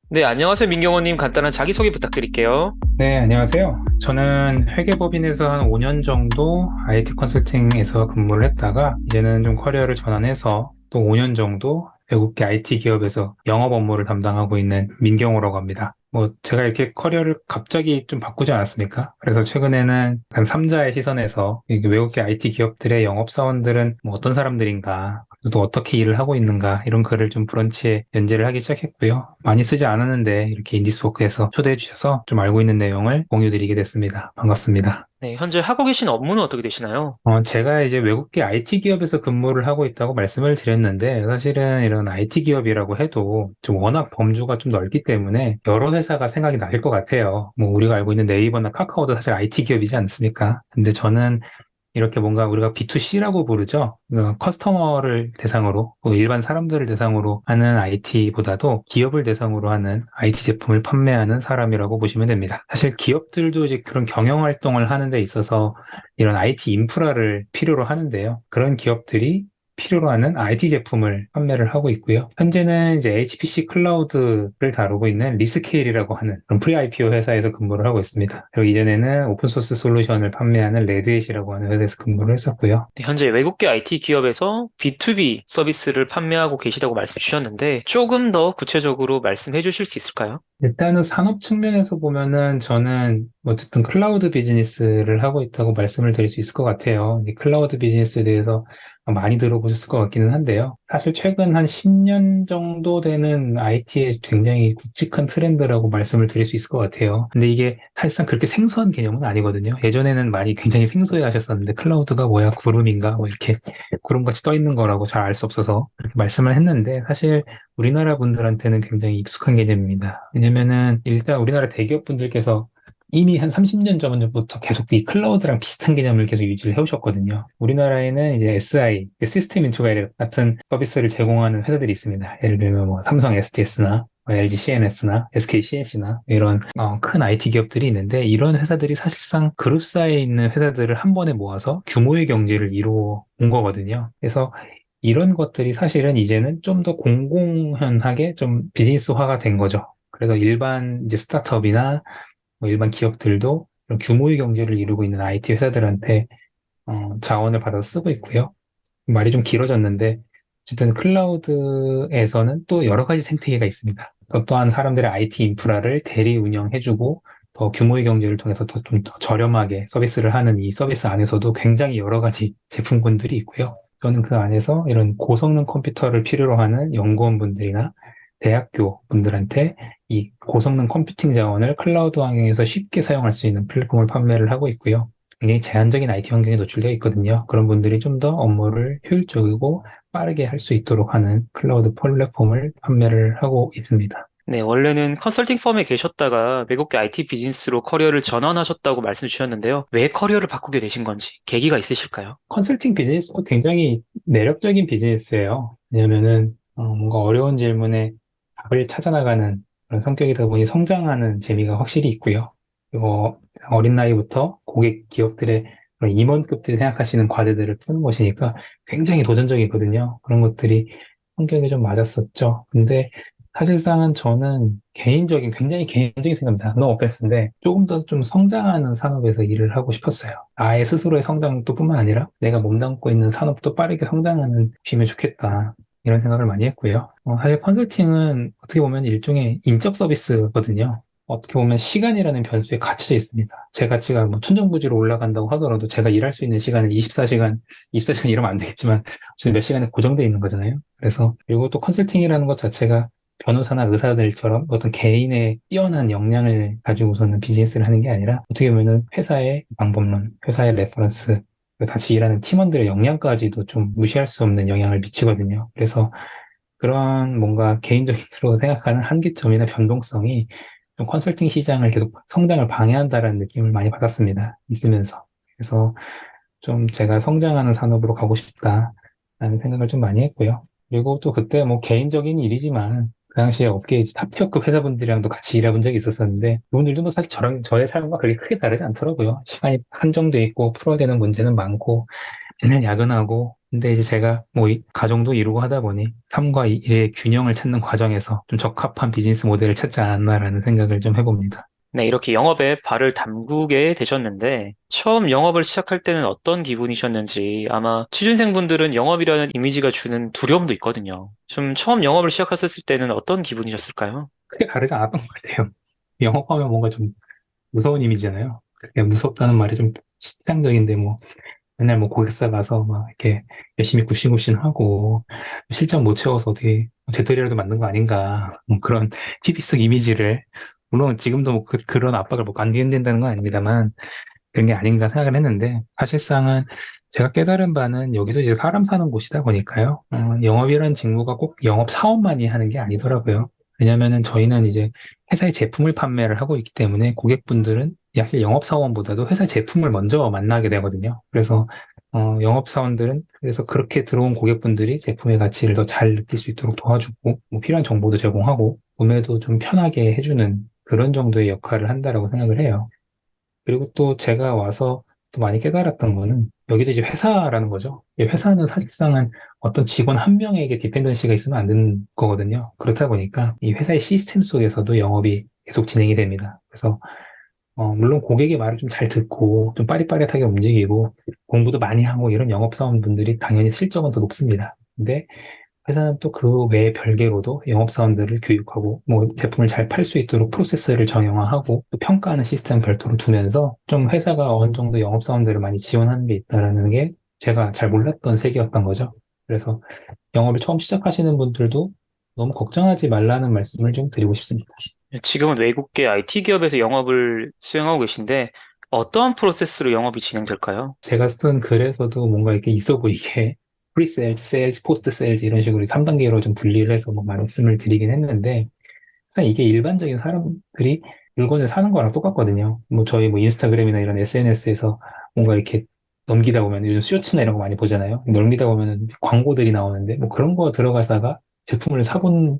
네, 안녕하세요, 민경호님. 간단한 자기소개 부탁드릴게요. 네, 안녕하세요. 저는 회계법인에서 한 5년 정도 IT 컨설팅에서 근무를 했다가 이제는 좀 커리어를 전환해서 또 5년 정도 외국계 IT 기업에서 영업 업무를 담당하고 있는 민경호라고 합니다. 제가 이렇게 커리어를 갑자기 좀 바꾸지 않았습니까? 그래서 최근에는 약간 삼자의 시선에서 이 외국계 IT 기업들의 영업사원들은 어떤 사람들인가, 또 어떻게 일을 하고 있는가, 이런 글을 좀 브런치에 연재를 하기 시작했고요. 많이 쓰지 않았는데 이렇게 인디스워크에서 초대해 주셔서 좀 알고 있는 내용을 공유드리게 됐습니다. 반갑습니다. 네, 현재 하고 계신 업무는 어떻게 되시나요? 제가 이제 외국계 IT 기업에서 근무를 하고 있다고 말씀을 드렸는데, 사실은 이런 IT 기업이라고 해도 좀 워낙 범주가 좀 넓기 때문에 여러 회사가 생각이 나실 것 같아요. 우리가 알고 있는 네이버나 카카오도 사실 IT 기업이지 않습니까? 근데 저는 이렇게 뭔가 우리가 B2C라고 부르죠. 커스터머를 대상으로, 일반 사람들을 대상으로 하는 IT보다도 기업을 대상으로 하는 IT 제품을 판매하는 사람이라고 보시면 됩니다. 사실 기업들도 이제 그런 경영 활동을 하는 데 있어서 이런 IT 인프라를 필요로 하는데요. 그런 기업들이 필요로 하는 IT 제품을 판매를 하고 있고요. 현재는 이제 HPC 클라우드를 다루고 있는 리스케일이라고 하는 그런 프리-IPO 회사에서 근무를 하고 있습니다. 그리고 이전에는 오픈소스 솔루션을 판매하는 레드햇이라고 하는 회사에서 근무를 했었고요. 네, 현재 외국계 IT 기업에서 B2B 서비스를 판매하고 계시다고 말씀 주셨는데, 조금 더 구체적으로 말씀해 주실 수 있을까요? 일단은 산업 측면에서 보면은 저는 어쨌든 클라우드 비즈니스를 하고 있다고 말씀을 드릴 수 있을 것 같아요. 이 클라우드 비즈니스에 대해서 많이 들어보셨을 것 같기는 한데요. 사실 최근 한 10년 정도 되는 IT의 굉장히 굵직한 트렌드라고 말씀을 드릴 수 있을 것 같아요. 근데 이게 사실상 그렇게 생소한 개념은 아니거든요. 예전에는 많이 굉장히 생소해 하셨었는데 클라우드가 뭐야, 구름인가? 이렇게 구름같이 떠 있는 거라고 잘 알 수 없어서 그렇게 말씀을 했는데 사실 우리나라 분들한테는 굉장히 익숙한 개념입니다. 왜냐면은 일단 우리나라 대기업 분들께서 이미 한 30년 전부터 계속 이 클라우드랑 비슷한 개념을 계속 유지를 해오셨거든요. 우리나라에는 이제 SI, 시스템 인투그레이터 같은 서비스를 제공하는 회사들이 있습니다. 예를 들면 삼성 SDS나 LG CNS나 SK CNC나 이런 큰 IT 기업들이 있는데 이런 회사들이 사실상 그룹사에 있는 회사들을 한 번에 모아서 규모의 경제를 이루어 온 거거든요. 그래서 이런 것들이 사실은 이제는 좀 더 공공연하게 좀 비즈니스화가 된 거죠. 그래서 일반 이제 스타트업이나 일반 기업들도 이런 규모의 경제를 이루고 있는 IT 회사들한테 자원을 받아서 쓰고 있고요. 말이 좀 길어졌는데 어쨌든 클라우드에서는 또 여러 가지 생태계가 있습니다. 어떠한 사람들의 IT 인프라를 대리 운영해주고 더 규모의 경제를 통해서 좀 더 저렴하게 서비스를 하는 이 서비스 안에서도 굉장히 여러 가지 제품군들이 있고요. 저는 그 안에서 이런 고성능 컴퓨터를 필요로 하는 연구원분들이나 대학교 분들한테 이 고성능 컴퓨팅 자원을 클라우드 환경에서 쉽게 사용할 수 있는 플랫폼을 판매를 하고 있고요. 굉장히 제한적인 IT 환경에 노출되어 있거든요. 그런 분들이 좀 더 업무를 효율적이고 빠르게 할 수 있도록 하는 클라우드 플랫폼을 판매를 하고 있습니다. 네, 원래는 컨설팅 펌에 계셨다가 외국계 IT 비즈니스로 커리어를 전환하셨다고 말씀 주셨는데요. 왜 커리어를 바꾸게 되신 건지 계기가 있으실까요? 컨설팅 비즈니스도 굉장히 매력적인 비즈니스예요. 왜냐면은 뭔가 어려운 질문에 답을 찾아나가는 그런 성격이다 보니 성장하는 재미가 확실히 있고요. 그리고 어린 나이부터 고객 기업들의 그런 임원급들이 생각하시는 과제들을 푸는 것이니까 굉장히 도전적이거든요. 그런 것들이 성격에 좀 맞았었죠. 근데 사실상은 저는 굉장히 개인적인 생각입니다. No offense인데 조금 더 좀 성장하는 산업에서 일을 하고 싶었어요. 아예 스스로의 성장도 뿐만 아니라 내가 몸담고 있는 산업도 빠르게 성장하는 곳이면 좋겠다. 이런 생각을 많이 했고요. 사실 컨설팅은 어떻게 보면 일종의 인적 서비스거든요. 어떻게 보면 시간이라는 변수에 갇혀져 있습니다. 제 가치가 천정부지로 올라간다고 하더라도 제가 일할 수 있는 시간은 24시간 일하면 안 되겠지만 어쨌든 몇 시간에 고정되어 있는 거잖아요. 그래서 그리고 또 컨설팅이라는 것 자체가 변호사나 의사들처럼 어떤 개인의 뛰어난 역량을 가지고서는 비즈니스를 하는 게 아니라 어떻게 보면은 회사의 방법론, 회사의 레퍼런스, 그리고 같이 일하는 팀원들의 역량까지도 좀 무시할 수 없는 영향을 미치거든요. 그래서 그런 뭔가 개인적으로 생각하는 한계점이나 변동성이 좀 컨설팅 시장을 계속 성장을 방해한다라는 느낌을 많이 받았습니다. 있으면서. 그래서 좀 제가 성장하는 산업으로 가고 싶다라는 생각을 좀 많이 했고요. 그리고 또 그때 개인적인 일이지만 그 당시에 업계 이제 탑티어급 회사분들이랑도 같이 일해본 적이 있었었는데 그분들도 사실 저의 삶과 그렇게 크게 다르지 않더라고요. 시간이 한정돼 있고 풀어야 되는 문제는 많고 맨날 야근하고 근데 이제 제가 뭐 가정도 이루고 하다 보니 삶과 일의 균형을 찾는 과정에서 좀 적합한 비즈니스 모델을 찾지 않았나라는 생각을 좀 해봅니다. 네, 이렇게 영업에 발을 담그게 되셨는데, 처음 영업을 시작할 때는 어떤 기분이셨는지, 아마 취준생분들은 영업이라는 이미지가 주는 두려움도 있거든요. 좀 처음 영업을 시작하셨을 때는 어떤 기분이셨을까요? 크게 다르지 않았던 것 같아요. 영업하면 뭔가 좀 무서운 이미지잖아요. 그렇게 무섭다는 말이 좀 치상적인데 뭐 맨날 뭐 고객사 가서 막 이렇게 열심히 굽신굽신하고 실적 못 채워서 어떻게 재떨이라도 맞는 거 아닌가 뭐 그런 TV 속 이미지를 물론 지금도 뭐 그런 압박을 뭐 감당된다는 건 아닙니다만 그런 게 아닌가 생각을 했는데 사실상은 제가 깨달은 바는 여기도 이제 사람 사는 곳이다 보니까요. 영업이라는 직무가 꼭 영업 사원만이 하는 게 아니더라고요. 왜냐면은 저희는 이제 회사의 제품을 판매를 하고 있기 때문에 고객분들은 사실 영업사원보다도 회사 제품을 먼저 만나게 되거든요. 그래서 영업사원들은 그래서 그렇게 들어온 고객분들이 제품의 가치를 더 잘 느낄 수 있도록 도와주고 뭐 필요한 정보도 제공하고 구매도 좀 편하게 해주는 그런 정도의 역할을 한다라고 생각을 해요. 그리고 또 제가 와서 또 많이 깨달았던 거는 여기도 이제 회사라는 거죠. 이 회사는 사실상은 어떤 직원 한 명에게 디펜던시가 있으면 안 되는 거거든요. 그렇다 보니까 이 회사의 시스템 속에서도 영업이 계속 진행이 됩니다. 그래서 물론 고객의 말을 좀 잘 듣고 좀 빠릿빠릿하게 움직이고 공부도 많이 하고 이런 영업사원분들이 당연히 실적은 더 높습니다. 근데 회사는 또 그 외에 별개로도 영업사원들을 교육하고 뭐 제품을 잘 팔 수 있도록 프로세스를 정형화하고 또 평가하는 시스템 별도로 두면서 좀 회사가 어느 정도 영업사원들을 많이 지원하는 게 있다라는 게 제가 잘 몰랐던 세계였던 거죠. 그래서 영업을 처음 시작하시는 분들도 너무 걱정하지 말라는 말씀을 좀 드리고 싶습니다. 지금은 외국계 IT 기업에서 영업을 수행하고 계신데, 어떠한 프로세스로 영업이 진행될까요? 제가 쓴 글에서도 뭔가 이렇게 있어 보이게 프리세일즈, 세일즈, 포스트 세일즈 이런 식으로 3단계로 좀 분리를 해서 뭐 말씀을 드리긴 했는데 사실 이게 일반적인 사람들이 물건을 사는 거랑 똑같거든요. 뭐 저희 뭐 인스타그램이나 이런 SNS에서 뭔가 이렇게 넘기다 보면 요즘 쇼츠나 이런 거 많이 보잖아요. 넘기다 보면 광고들이 나오는데 뭐 그런 거 들어가다가 제품을 사본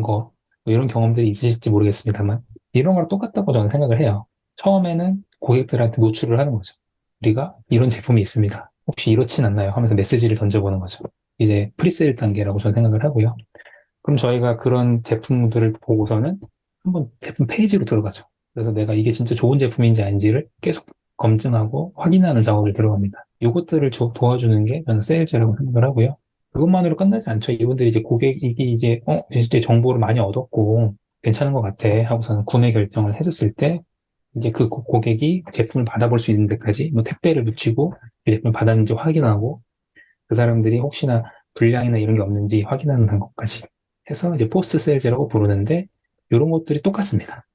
거 뭐 이런 경험들이 있으실지 모르겠습니다만 이런 거랑 똑같다고 저는 생각을 해요. 처음에는 고객들한테 노출을 하는 거죠. 우리가 이런 제품이 있습니다. 혹시 이렇진 않나요? 하면서 메시지를 던져보는 거죠. 이제 프리세일 단계라고 저는 생각을 하고요. 그럼 저희가 그런 제품들을 보고서는 한번 제품 페이지로 들어가죠. 그래서 내가 이게 진짜 좋은 제품인지 아닌지를 계속 검증하고 확인하는 작업을 들어갑니다. 이것들을 도와주는 게 저는 세일즈라고 생각을 하고요. 그것만으로 끝나지 않죠. 이분들이 이제 고객이 이제, 이제 정보를 많이 얻었고 괜찮은 것 같아 하고서는 구매 결정을 했었을 때 이제 그 고객이 제품을 받아볼 수 있는 데까지 뭐 택배를 붙이고 그 제품을 받았는지 확인하고 그 사람들이 혹시나 불량이나 이런 게 없는지 확인하는 것까지 해서 이제 포스트 세일즈라고 부르는데 이런 것들이 똑같습니다.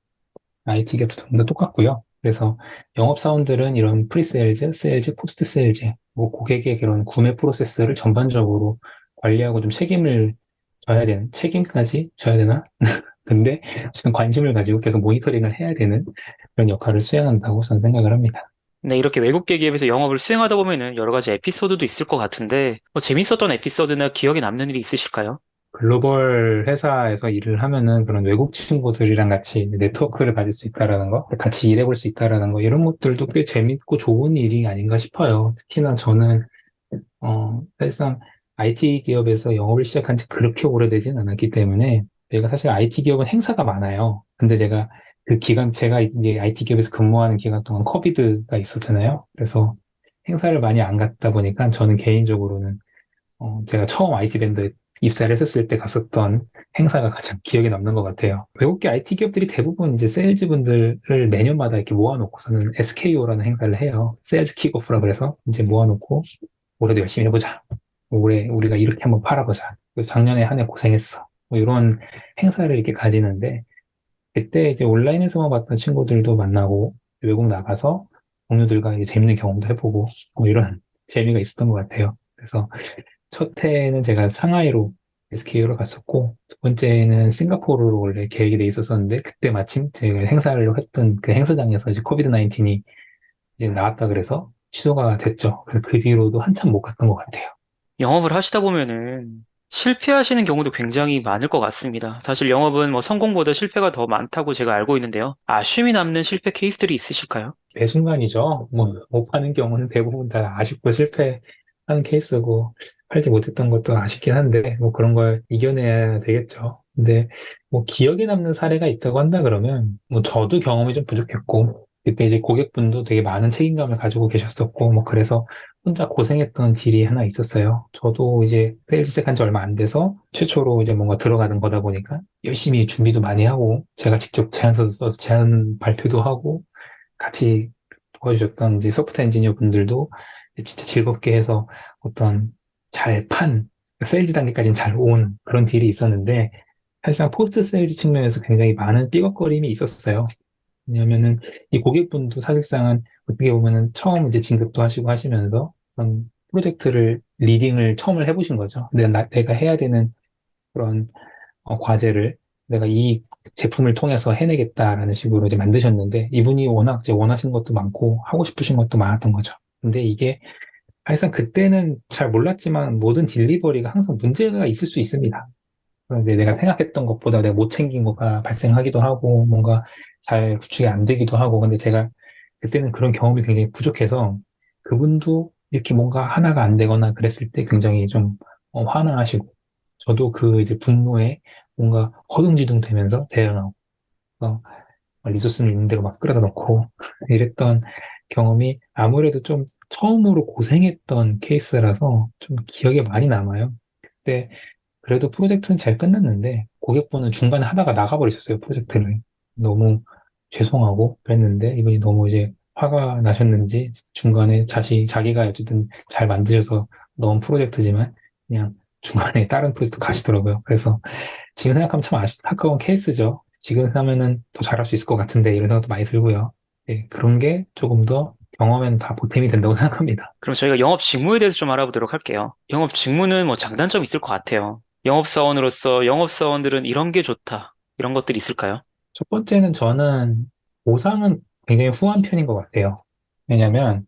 IT 겹도 전부 다 똑같고요. 그래서 영업사원들은 이런 프리세일즈, 세일즈, 포스트 세일즈, 뭐 고객의 그런 구매 프로세스를 전반적으로 관리하고 좀 책임을 져야 되는, 책임까지 져야 되나? 근데 어쨌든 관심을 가지고 계속 모니터링을 해야 되는 그런 역할을 수행한다고 저는 생각을 합니다. 네, 이렇게 외국계 기업에서 영업을 수행하다 보면은 여러 가지 에피소드도 있을 것 같은데, 뭐 재밌었던 에피소드나 기억에 남는 일이 있으실까요? 글로벌 회사에서 일을 하면은 그런 외국 친구들이랑 같이 네트워크를 가질 수 있다라는 거, 같이 일해볼 수 있다라는 거, 이런 것들도 꽤 재밌고 좋은 일이 아닌가 싶어요. 특히나 저는, 사실상 IT 기업에서 영업을 시작한 지 그렇게 오래되진 않았기 때문에, 제가 사실 IT 기업은 행사가 많아요. 근데 제가 그 기간, 제가 이제 IT 기업에서 근무하는 기간 동안 코비드가 있었잖아요. 그래서 행사를 많이 안 갔다 보니까 저는 개인적으로는 제가 처음 IT 밴드에 입사를 했었을 때 갔었던 행사가 가장 기억에 남는 것 같아요. 외국계 IT 기업들이 대부분 이제 세일즈 분들을 매년마다 이렇게 모아놓고서는 SKO라는 행사를 해요. 세일즈 킥오프라 그래서 이제 모아놓고 올해도 열심히 해보자. 올해 우리가 이렇게 한번 팔아보자. 그리고 작년에 한 해 고생했어. 뭐 이런 행사를 이렇게 가지는데 그때 이제 온라인에서만 봤던 친구들도 만나고 외국 나가서 동료들과 이제 재밌는 경험도 해보고 뭐 이런 재미가 있었던 것 같아요. 그래서 첫 해는 제가 상하이로 SKU로 갔었고, 두 번째는 싱가포르로 원래 계획이 돼 있었었는데, 그때 마침 제가 행사를 했던 그 행사장에서 이제 코비드 19이 이제 나왔다 그래서 취소가 됐죠. 그래서 그 뒤로도 한참 못 갔던 것 같아요. 영업을 하시다 보면은 실패하시는 경우도 굉장히 많을 것 같습니다. 사실 영업은 뭐 성공보다 실패가 더 많다고 제가 알고 있는데요. 아쉬움이 남는 실패 케이스들이 있으실까요? 매순간이죠. 뭐, 못 파는 경우는 대부분 다 아쉽고 실패하는 케이스고, 팔지 못했던 것도 아쉽긴 한데, 뭐 그런 걸 이겨내야 되겠죠. 근데 뭐 기억에 남는 사례가 있다고 한다 그러면, 뭐 저도 경험이 좀 부족했고, 그때 이제 고객분도 되게 많은 책임감을 가지고 계셨었고, 뭐 그래서 혼자 고생했던 딜이 하나 있었어요. 저도 이제 세일즈 시작한 지 얼마 안 돼서 최초로 이제 뭔가 들어가는 거다 보니까 열심히 준비도 많이 하고, 제가 직접 제안서도 써서 제안 발표도 하고, 같이 도와주셨던 이제 소프트 엔지니어 분들도 진짜 즐겁게 해서 어떤 잘 판, 세일즈 단계까지는 잘 온 그런 딜이 있었는데, 사실상 포스트 세일즈 측면에서 굉장히 많은 삐걱거림이 있었어요. 왜냐면은 이 고객분도 사실상은 어떻게 보면은 처음 이제 진급도 하시고 하시면서 그런 프로젝트를 리딩을 처음을 해보신 거죠. 내가 해야 되는 그런 과제를 내가 이 제품을 통해서 해내겠다라는 식으로 이제 만드셨는데 이분이 워낙 이제 원하시는 것도 많고 하고 싶으신 것도 많았던 거죠. 근데 이게 사실상 그때는 잘 몰랐지만 모든 딜리버리가 항상 문제가 있을 수 있습니다. 그런데 내가 생각했던 것보다 내가 못 챙긴 거가 발생하기도 하고 뭔가 잘 구축이 안 되기도 하고 근데 제가 그때는 그런 경험이 굉장히 부족해서 그분도 이렇게 뭔가 하나가 안 되거나 그랬을 때 굉장히 좀 화나하시고 저도 그 이제 분노에 뭔가 허둥지둥 되면서 대응하고 리소스는 있는 대로 막 끌어다 놓고 이랬던 경험이 아무래도 좀 처음으로 고생했던 케이스라서 좀 기억에 많이 남아요. 그때 그래도 프로젝트는 잘 끝났는데 고객분은 중간에 하다가 나가버리셨어요, 프로젝트를. 너무 죄송하고 그랬는데 이분이 너무 이제 화가 나셨는지 중간에 자기가 어쨌든 잘 만드셔서 넣은 프로젝트지만 그냥 중간에 다른 프로젝트 가시더라고요. 그래서 지금 생각하면 참 아까운 케이스죠. 지금 생각하면은 더 잘할 수 있을 것 같은데 이런 생각도 많이 들고요. 네, 그런 게 조금 더 경험에는 다 보탬이 된다고 생각합니다. 그럼 저희가 영업 직무에 대해서 좀 알아보도록 할게요. 영업 직무는 뭐 장단점이 있을 것 같아요. 영업사원으로서 영업사원들은 이런 게 좋다. 이런 것들이 있을까요? 첫 번째는 저는 보상은 굉장히 후한 편인 것 같아요. 왜냐면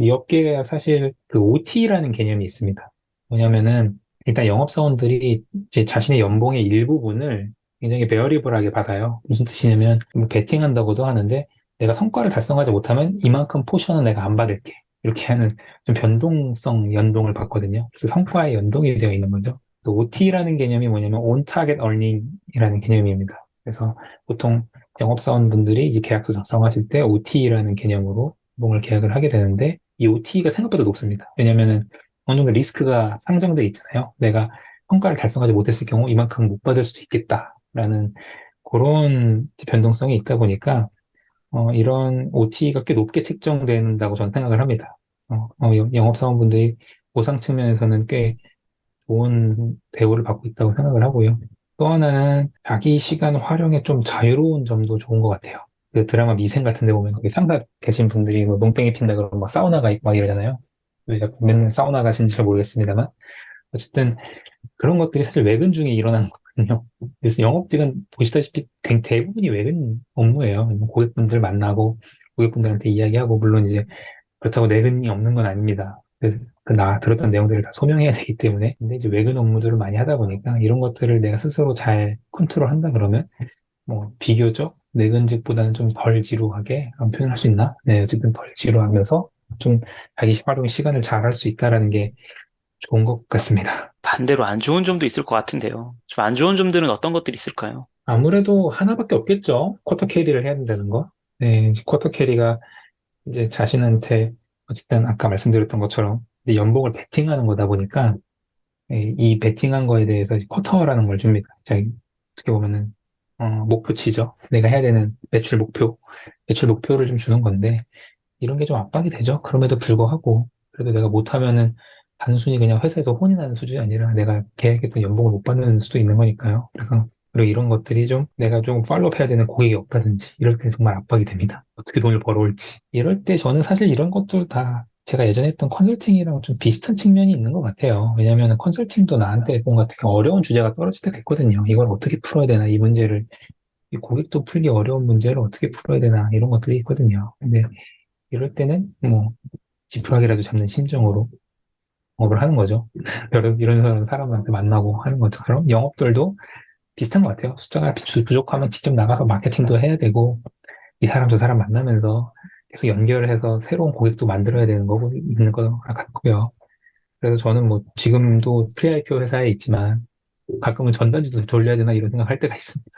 이 업계가 사실 그 OT라는 개념이 있습니다. 뭐냐면은 일단 영업사원들이 이제 자신의 연봉의 일부분을 굉장히 베어리블하게 받아요. 무슨 뜻이냐면 뭐 베팅한다고도 하는데 내가 성과를 달성하지 못하면 이만큼 포션은 내가 안 받을게. 이렇게 하는 좀 변동성 연동을 받거든요. 그래서 성과에 연동이 되어 있는 거죠. 그래서 OT라는 개념이 뭐냐면 On Target Earning이라는 개념입니다. 그래서 보통 영업사원분들이 이제 계약서 작성하실 때 OT라는 개념으로 을 계약을 하게 되는데 이 OT가 생각보다 높습니다. 왜냐면은 어느 정도 리스크가 상정돼 있잖아요. 내가 성과를 달성하지 못했을 경우 이만큼 못 받을 수도 있겠다라는 그런 변동성이 있다 보니까 이런 OT가 꽤 높게 책정된다고 저는 생각을 합니다. 그래서 영업사원분들이 보상 측면에서는 꽤 좋은 대우를 받고 있다고 생각을 하고요. 또 하나는 자기 시간 활용에 좀 자유로운 점도 좋은 것 같아요. 그 드라마 미생 같은 데 보면 거기 상사 계신 분들이 뭐 농땡이 핀다 그러면 막 사우나 가 있고 막 이러잖아요. 왜 자꾸 맨날 사우나 가신지 잘 모르겠습니다만. 어쨌든 그런 것들이 사실 외근 중에 일어나는 거거든요. 그래서 영업직은 보시다시피 대부분이 외근 업무예요. 고객분들 만나고 고객분들한테 이야기하고 물론 이제 그렇다고 내근이 없는 건 아닙니다. 나 들었던 내용들을 다 소명해야 되기 때문에. 근데 이제 외근 업무들을 많이 하다 보니까 이런 것들을 내가 스스로 잘 컨트롤한다 그러면 뭐 비교적 내근직보다는 좀 덜 지루하게 표현할 수 있나? 네, 어쨌든 덜 지루하면서 좀 자기 활용 시간을 잘 할 수 있다라는 게 좋은 것 같습니다. 반대로 안 좋은 점도 있을 것 같은데요. 좀 안 좋은 점들은 어떤 것들이 있을까요? 아무래도 하나밖에 없겠죠. 쿼터 캐리를 해야 된다는 거. 네, 이제 쿼터 캐리가 이제 자신한테 어쨌든 아까 말씀드렸던 것처럼 이제 연봉을 베팅하는 거다 보니까 이 베팅한 거에 대해서 이제 쿼터라는 걸 줍니다. 자, 어떻게 보면은 목표치죠. 내가 해야 되는 매출 목표를 좀 주는 건데 이런 게 좀 압박이 되죠. 그럼에도 불구하고 그래도 내가 못하면은 단순히 그냥 회사에서 혼이 나는 수준이 아니라 내가 계획했던 연봉을 못 받는 수도 있는 거니까요. 그래서 그리고 이런 것들이 좀 내가 좀 팔로우업 해야 되는 고객이 없다든지 이럴 때 정말 압박이 됩니다. 어떻게 돈을 벌어올지. 이럴 때 저는 사실 이런 것들 다 제가 예전에 했던 컨설팅이랑 좀 비슷한 측면이 있는 것 같아요. 왜냐하면 컨설팅도 나한테 뭔가 되게 어려운 주제가 떨어질 때가 있거든요. 이걸 어떻게 풀어야 되나, 이 문제를. 이 고객도 풀기 어려운 문제를 어떻게 풀어야 되나, 이런 것들이 있거든요. 근데 이럴 때는 뭐 지푸라기라도 잡는 심정으로 업을 하는 거죠. 이런 사람한테 만나고 하는 것처럼 영업들도 비슷한 것 같아요. 숫자가 부족하면 직접 나가서 마케팅도 해야 되고 이 사람 저 사람 만나면서 계속 연결을 해서 새로운 고객도 만들어야 되는 거고 있는 거 같고요. 그래서 저는 뭐 지금도 프리-IPO 회사에 있지만 가끔은 전단지도 돌려야 되나 이런 생각할 때가 있습니다.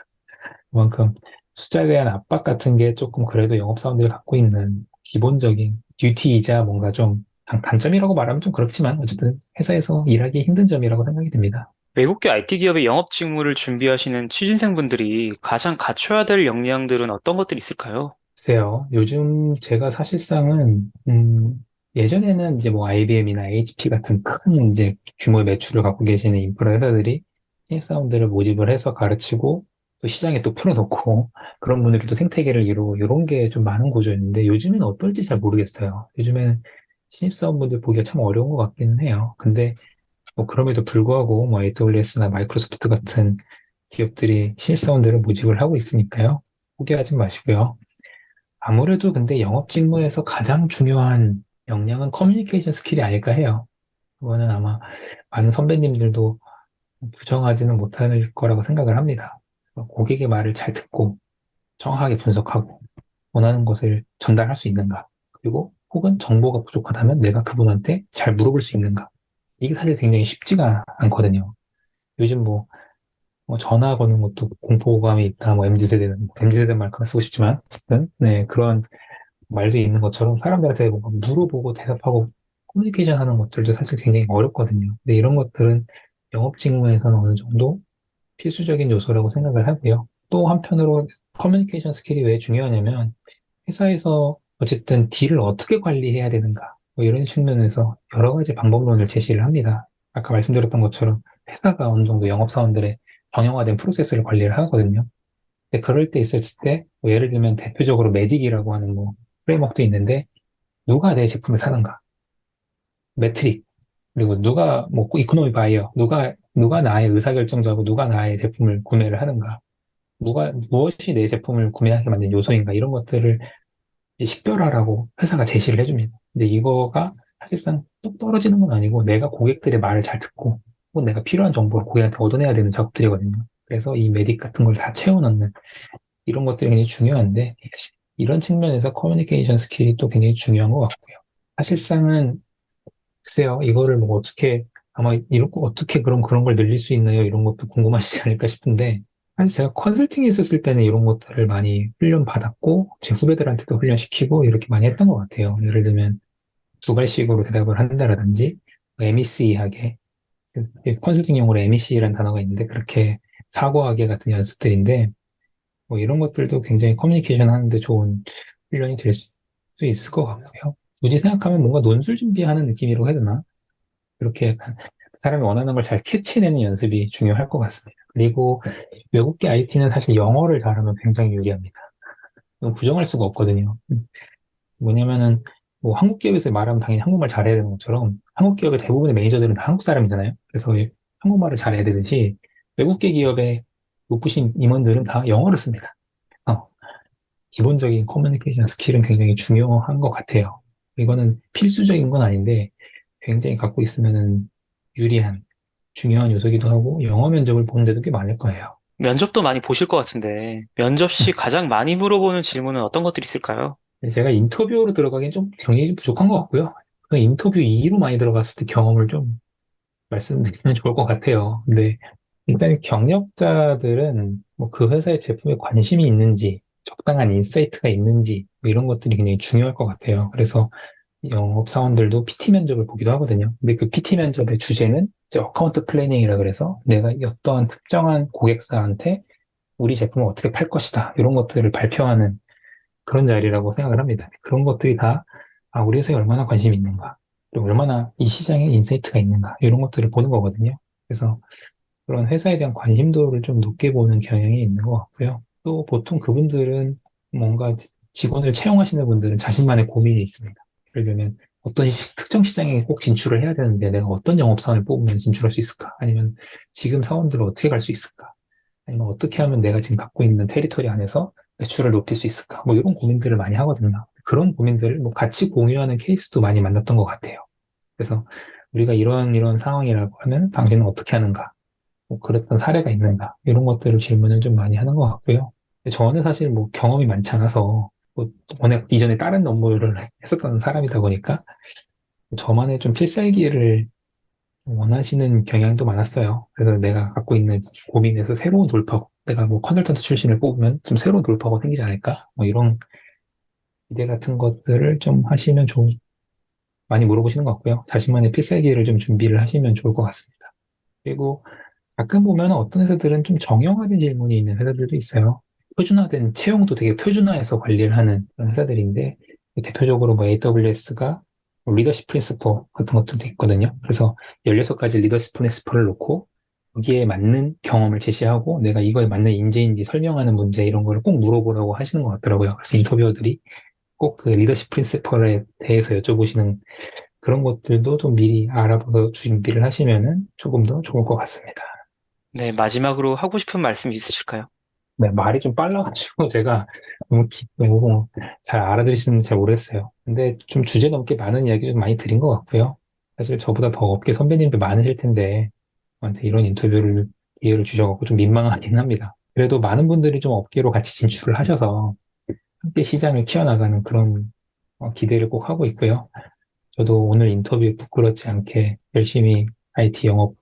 그만큼 숫자에 대한 압박 같은 게 조금 그래도 영업사원들이 갖고 있는 기본적인 듀티이자 뭔가 좀 단점이라고 말하면 좀 그렇지만 어쨌든 회사에서 일하기 힘든 점이라고 생각이 듭니다. 외국계 IT 기업의 영업 직무를 준비하시는 취준생분들이 가장 갖춰야 될 역량들은 어떤 것들이 있을까요? 글쎄요, 요즘 제가 사실상은, 예전에는 이제 뭐 IBM이나 HP 같은 큰 이제 규모의 매출을 갖고 계시는 인프라 회사들이 신입사원들을 모집을 해서 가르치고 또 시장에 또 풀어놓고 그런 분들이 또 생태계를 이루고 이런 게 좀 많은 구조였는데 요즘엔 어떨지 잘 모르겠어요. 요즘엔 신입사원분들 보기가 참 어려운 것 같기는 해요. 근데 뭐 그럼에도 불구하고 뭐 AWS나 마이크로소프트 같은 기업들이 신입사원들을 모집을 하고 있으니까요. 포기하지 마시고요. 아무래도 근데 영업 직무에서 가장 중요한 역량은 커뮤니케이션 스킬이 아닐까 해요. 그거는 아마 많은 선배님들도 부정하지는 못할 거라고 생각을 합니다. 그래서 고객의 말을 잘 듣고 정확하게 분석하고 원하는 것을 전달할 수 있는가. 그리고 혹은 정보가 부족하다면 내가 그분한테 잘 물어볼 수 있는가. 이게 사실 굉장히 쉽지가 않거든요. 요즘 뭐 전화 거는 것도 공포감이 있다. 뭐 MZ세대는, MZ세대 말까지 쓰고 싶지만, 어쨌든, 네, 그런 말도 있는 것처럼 사람들한테 뭔가 물어보고 대답하고 커뮤니케이션 하는 것들도 사실 굉장히 어렵거든요. 근데 이런 것들은 영업 직무에서는 어느 정도 필수적인 요소라고 생각을 하고요. 또 한편으로 커뮤니케이션 스킬이 왜 중요하냐면 회사에서 어쨌든 딜을 어떻게 관리해야 되는가 뭐 이런 측면에서 여러 가지 방법론을 제시를 합니다. 아까 말씀드렸던 것처럼 회사가 어느 정도 영업사원들의 정형화된 프로세스를 관리를 하거든요. 근데 그럴 때 있을 때뭐 예를 들면 대표적으로 메딕이라고 하는 뭐 프레임워크도 있는데 누가 내 제품을 사는가, 매트릭, 그리고 누가 뭐 이코노미 바이어, 누가 나의 의사결정자고 누가 나의 제품을 구매를 하는가, 누가 무엇이 내 제품을 구매하게 만든 요소인가 이런 것들을 이제 식별하라고 회사가 제시를 해줍니다. 근데 이거가 사실상 뚝 떨어지는 건 아니고 내가 고객들의 말을 잘 듣고 혹은 내가 필요한 정보를 고객한테 얻어내야 되는 작업들이거든요. 그래서 이 메딕 같은 걸 다 채워넣는 이런 것들이 굉장히 중요한데 이런 측면에서 커뮤니케이션 스킬이 또 굉장히 중요한 것 같고요. 사실상은 글쎄요, 이거를 뭐 어떻게 아마 이런 거 어떻게 그런 걸 늘릴 수 있나요? 이런 것도 궁금하시지 않을까 싶은데 사실 제가 컨설팅에 있었을 때는 이런 것들을 많이 훈련 받았고 제 후배들한테도 훈련시키고 이렇게 많이 했던 것 같아요. 예를 들면 두발식으로 대답을 한다라든지 MEC하게 컨설팅 용어로 MEC라는 단어가 있는데 그렇게 사고하게 같은 연습들인데 뭐 이런 것들도 굉장히 커뮤니케이션 하는데 좋은 훈련이 될 수 있을 것 같고요. 굳이 생각하면 뭔가 논술 준비하는 느낌이라고 해야 되나? 이렇게 약간 사람이 원하는 걸 잘 캐치내는 연습이 중요할 것 같습니다. 그리고 외국계 IT는 사실 영어를 잘하면 굉장히 유리합니다. 이건 부정할 수가 없거든요. 뭐냐면은 뭐 한국 기업에서 말하면 당연히 한국말 잘해야 되는 것처럼 한국 기업의 대부분의 매니저들은 다 한국 사람이잖아요. 그래서 한국말을 잘해야 되듯이 외국계 기업의 높으신 임원들은 다 영어를 씁니다. 그래서 기본적인 커뮤니케이션 스킬은 굉장히 중요한 것 같아요. 이거는 필수적인 건 아닌데 굉장히 갖고 있으면은 유리한 중요한 요소기도 하고 영어 면접을 보는 데도 꽤 많을 거예요. 면접도 많이 보실 것 같은데, 면접 시 가장 많이 물어보는 질문은 어떤 것들이 있을까요? 제가 인터뷰로 들어가기엔 좀 경력이 좀 부족한 것 같고요. 그 인터뷰 2로 많이 들어갔을 때 경험을 좀 말씀드리면 좋을 것 같아요. 근데 일단 경력자들은 뭐 그 회사의 제품에 관심이 있는지, 적당한 인사이트가 있는지, 뭐 이런 것들이 굉장히 중요할 것 같아요. 그래서 영업사원들도 PT 면접을 보기도 하거든요. 근데 그 PT 면접의 주제는 이제 어카운트 플래닝이라 그래서 내가 어떠한 특정한 고객사한테 우리 제품을 어떻게 팔 것이다. 이런 것들을 발표하는 그런 자리라고 생각을 합니다. 그런 것들이 다, 아, 우리 회사에 얼마나 관심이 있는가. 그리고 얼마나 이 시장에 인사이트가 있는가. 이런 것들을 보는 거거든요. 그래서 그런 회사에 대한 관심도를 좀 높게 보는 경향이 있는 것 같고요. 또 보통 그분들은 뭔가 직원을 채용하시는 분들은 자신만의 고민이 있습니다. 예를 들면 어떤 특정 시장에 꼭 진출을 해야 되는데 내가 어떤 영업사원을 뽑으면 진출할 수 있을까? 아니면 지금 사원들을 어떻게 갈 수 있을까? 아니면 어떻게 하면 내가 지금 갖고 있는 테리토리 안에서 매출을 높일 수 있을까? 뭐 이런 고민들을 많이 하거든요. 그런 고민들을 뭐 같이 공유하는 케이스도 많이 만났던 것 같아요. 그래서 우리가 이런 상황이라고 하면 당신은 어떻게 하는가? 뭐 그랬던 사례가 있는가? 이런 것들을 질문을 좀 많이 하는 것 같고요. 근데 저는 사실 뭐 경험이 많지 않아서 뭐 워낙 이전에 다른 업무를 했었던 사람이다 보니까 저만의 좀 필살기를 원하시는 경향도 많았어요. 그래서 내가 갖고 있는 고민에서 새로운 돌파구, 내가 뭐 컨설턴트 출신을 뽑으면 좀 새로운 돌파구가 생기지 않을까? 뭐 이런 기대 같은 것들을 좀 하시면 많이 물어보시는 것 같고요. 자신만의 필살기를 좀 준비를 하시면 좋을 것 같습니다. 그리고 가끔 보면 어떤 회사들은 좀 정형화된 질문이 있는 회사들도 있어요. 표준화된 채용도 되게 표준화해서 관리를 하는 그런 회사들인데 대표적으로 뭐 AWS가 리더십 프린시플 같은 것들도 있거든요. 그래서 16가지 리더십 프린시플을 놓고 거기에 맞는 경험을 제시하고 내가 이거에 맞는 인재인지 설명하는 문제 이런 거를 꼭 물어보라고 하시는 것 같더라고요. 그래서 인터뷰어들이 꼭 그 리더십 프린시플에 대해서 여쭤보시는 그런 것들도 좀 미리 알아봐서 준비를 하시면은 조금 더 좋을 것 같습니다. 네, 마지막으로 하고 싶은 말씀 있으실까요? 네, 말이 좀 빨라가지고 제가 너무 잘 알아들으시는지 잘 모르겠어요. 근데 좀 주제 넘게 많은 이야기 좀 많이 드린 것 같고요. 사실 저보다 더 업계 선배님들 많으실 텐데 저한테 이런 인터뷰를 기회를 주셔서 좀 민망하긴 합니다. 그래도 많은 분들이 좀 업계로 같이 진출을 하셔서 함께 시장을 키워나가는 그런 기대를 꼭 하고 있고요. 저도 오늘 인터뷰에 부끄럽지 않게 열심히 IT 영업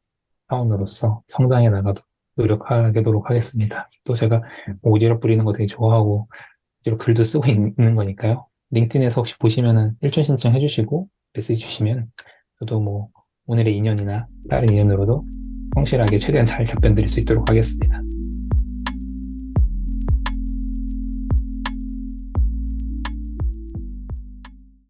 사원으로서 성장해 나가도 노력하도록 하겠습니다. 또 제가 오지랖 부리는 거 되게 좋아하고 실제로 글도 쓰고 있는 거니까요. 링크드인에서 혹시 보시면은 일촌 신청해 주시고 메시지 주시면 저도 뭐 오늘의 인연이나 다른 인연으로도 성실하게 최대한 잘 답변 드릴 수 있도록 하겠습니다.